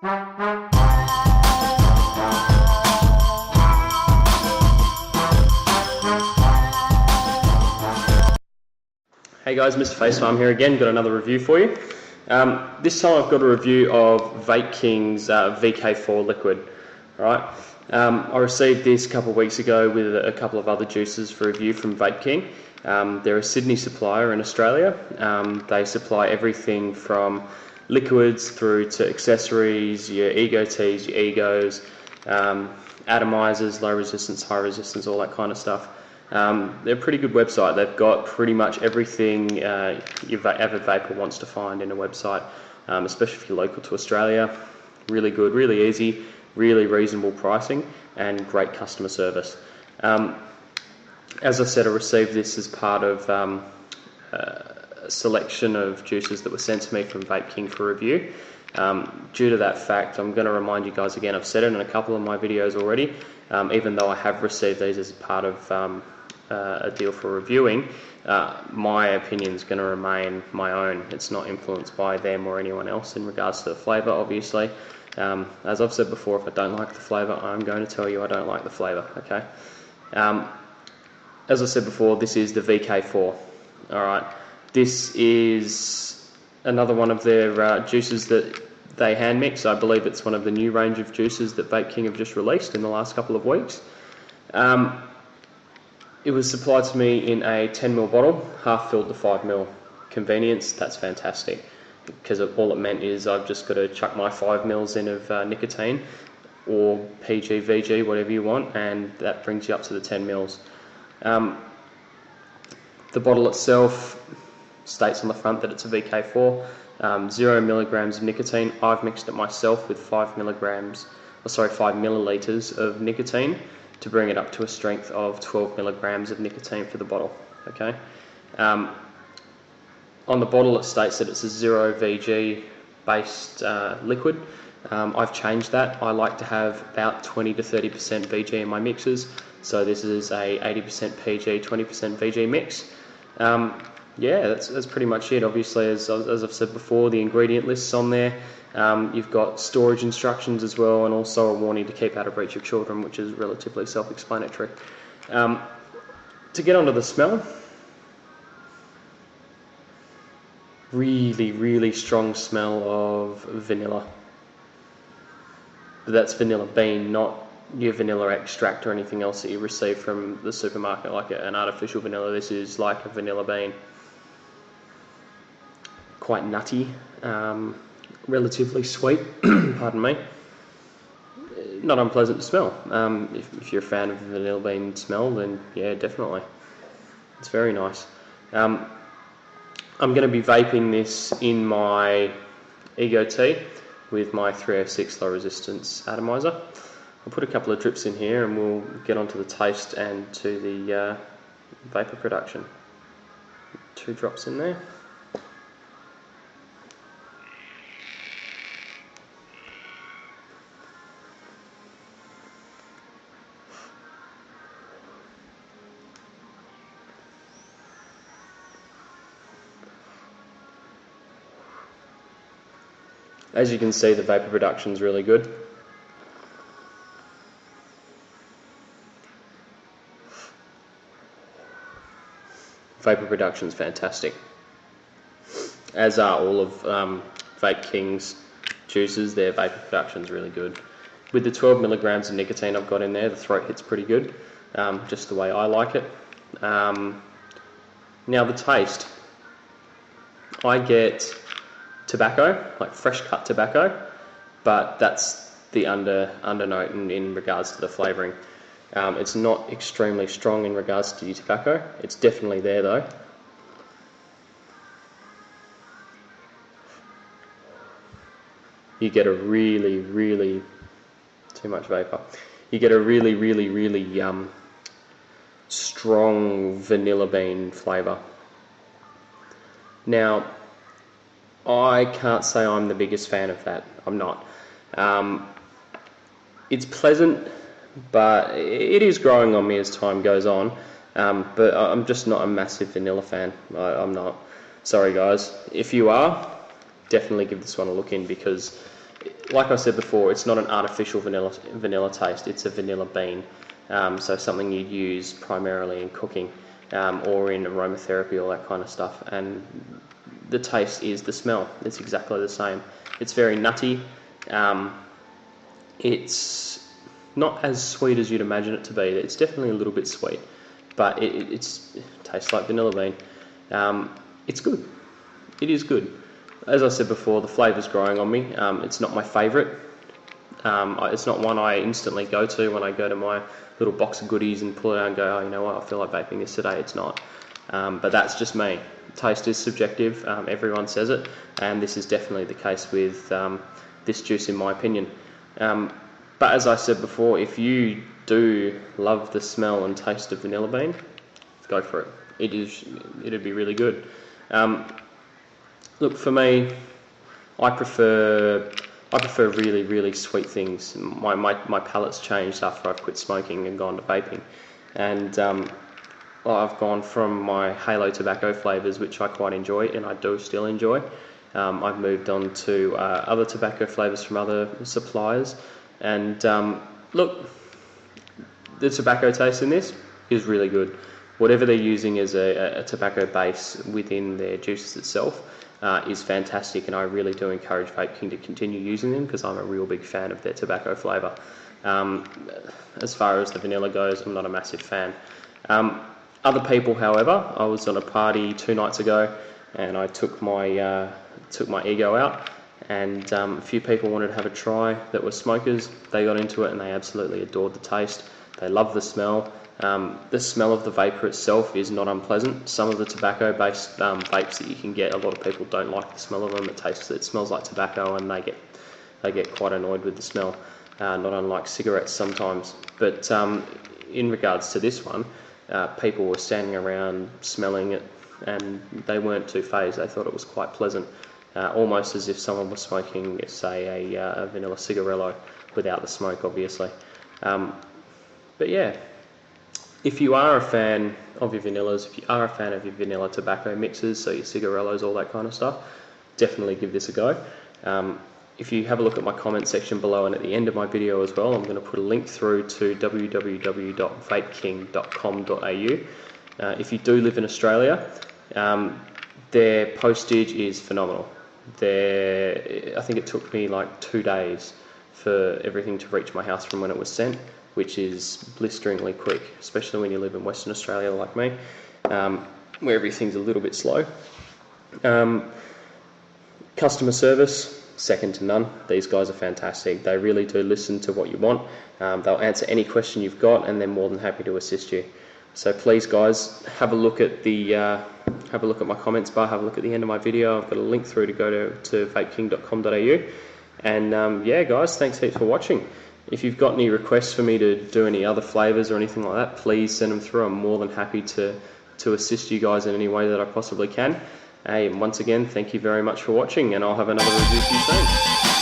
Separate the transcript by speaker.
Speaker 1: Hey guys, Mr. Facefarm here again, got another review for you. This time I've got a review of Vape King's VK4 liquid. Alright, I received this a couple of weeks ago with a couple of other juices for review from Vape King. They're a Sydney supplier in Australia. They supply everything from liquids through to accessories, your ego teas, your egos, atomizers, low resistance, high resistance, all that kind of stuff. They're a pretty good website. They've got pretty much everything your avid vapor wants to find in a website, especially if you're local to Australia. Really good, really easy, really reasonable pricing, and great customer service. As I said, I received this as part of a selection of juices that were sent to me from Vape King for review. Due to that fact, I'm going to remind you guys again, I've said it in a couple of my videos already, even though I have received these as part of a deal for reviewing, my opinion is going to remain my own. It's not influenced by them or anyone else in regards to the flavour, obviously. As I've said before, if I don't like the flavour, I'm going to tell you I don't like the flavour, okay? As I said before, this is the VK4, alright? This is another one of their juices that they hand mix. I believe it's one of the new range of juices that Vape King have just released in the last couple of weeks. It was supplied to me in a 10ml bottle, half filled to 5ml. Convenience, that's fantastic, because all it meant is I've just got to chuck my 5ml in of nicotine, or PG, VG, whatever you want, and that brings you up to the 10ml. The bottle itself states on the front that it's a VK4, 0 milligrams of nicotine. I've mixed it myself with 5 millilitres of nicotine to bring it up to a strength of 12 milligrams of nicotine for the bottle. Okay. On the bottle it states that it's a 0 VG based liquid. I've changed that. I like to have about 20 to 30% VG in my mixes, so this is a 80% PG, 20% VG mix. Yeah, that's pretty much it. Obviously, as I've said before, the ingredient list's on there. You've got storage instructions as well, and also a warning to keep out of reach of children, which is relatively self-explanatory. To get onto the smell, really, really strong smell of vanilla. But that's vanilla bean, not your vanilla extract or anything else that you receive from the supermarket, like an artificial vanilla. This is like a vanilla bean. Quite nutty, relatively sweet, pardon me. Not unpleasant to smell. If you're a fan of the vanilla bean smell, then yeah, definitely. It's very nice. I'm going to be vaping this in my Ego tea with my 306 low resistance atomizer. I'll put a couple of drips in here and we'll get onto the taste and to the vapor production. 2 drops in there. As you can see, the vapor production is really good. Vapor production is fantastic, as are all of Vape King's juices. Their vapor production is really good. With the 12 milligrams of nicotine I've got in there, the throat hits pretty good, just the way I like it. Now the taste, I get tobacco, like fresh cut tobacco, but that's the undernote in regards to the flavouring. It's not extremely strong in regards to your tobacco. It's definitely there though. You get a really too much vapour. You get a really strong vanilla bean flavour. Now, I can't say I'm the biggest fan of that. I'm not. It's pleasant, but it is growing on me as time goes on. But I'm just not a massive vanilla fan. I'm not. Sorry guys. If you are, definitely give this one a look in, because like I said before, it's not an artificial vanilla taste, it's a vanilla bean. So something you'd use primarily in cooking or in aromatherapy, all that kind of stuff. And the taste is the smell. It's exactly the same. It's very nutty. It's not as sweet as you'd imagine it to be. It's definitely a little bit sweet, but it tastes like vanilla bean. It's good. It is good. As I said before, the flavour's growing on me. It's not my favourite. It's not one I instantly go to when I go to my little box of goodies and pull it out and go, oh, you know what, I feel like vaping this today. It's not. But that's just me. Taste is subjective. Everyone says it, and this is definitely the case with this juice, in my opinion. But as I said before, if you do love the smell and taste of vanilla bean, go for it. It'd be really good. Look, for me, I prefer really, really sweet things. My palate's changed after I've quit smoking and gone to vaping, and I've gone from my Halo tobacco flavours, which I quite enjoy, and I do still enjoy. I've moved on to other tobacco flavours from other suppliers, and look, the tobacco taste in this is really good. Whatever they're using as a tobacco base within their juices itself is fantastic, and I really do encourage Vape King to continue using them because I'm a real big fan of their tobacco flavour. As far as the vanilla goes, I'm not a massive fan. Other people, however, I was on a party 2 nights ago, and I took my ego out, and a few people wanted to have a try that were smokers. They got into it and they absolutely adored the taste. They love the smell. The smell of the vapor itself is not unpleasant. Some of the tobacco-based vapes that you can get, a lot of people don't like the smell of them. It smells like tobacco, and they get quite annoyed with the smell. Not unlike cigarettes sometimes. But in regards to this one, people were standing around smelling it, and they weren't too phased. They thought it was quite pleasant, almost as if someone was smoking, say, a vanilla cigarillo without the smoke, obviously. But yeah. If you are a fan of your vanillas, if you are a fan of your vanilla tobacco mixes, so your cigarillos, all that kind of stuff, definitely give this a go. If you have a look at my comment section below and at the end of my video as well, I'm going to put a link through to www.vapeking.com.au. If you do live in Australia, their postage is phenomenal. I think it took me like 2 days for everything to reach my house from when it was sent, which is blisteringly quick, especially when you live in Western Australia like me, where everything's a little bit slow. Customer service, second to none. These guys are fantastic. They really do listen to what you want. They'll answer any question you've got, and they're more than happy to assist you. So please, guys, have a look at my comments bar. Have a look at the end of my video. I've got a link through to go to vapeking.com.au. And yeah, guys, thanks heaps for watching. If you've got any requests for me to do any other flavours or anything like that, please send them through. I'm more than happy to assist you guys in any way that I possibly can. Hey, and once again, thank you very much for watching, and I'll have another review for you soon.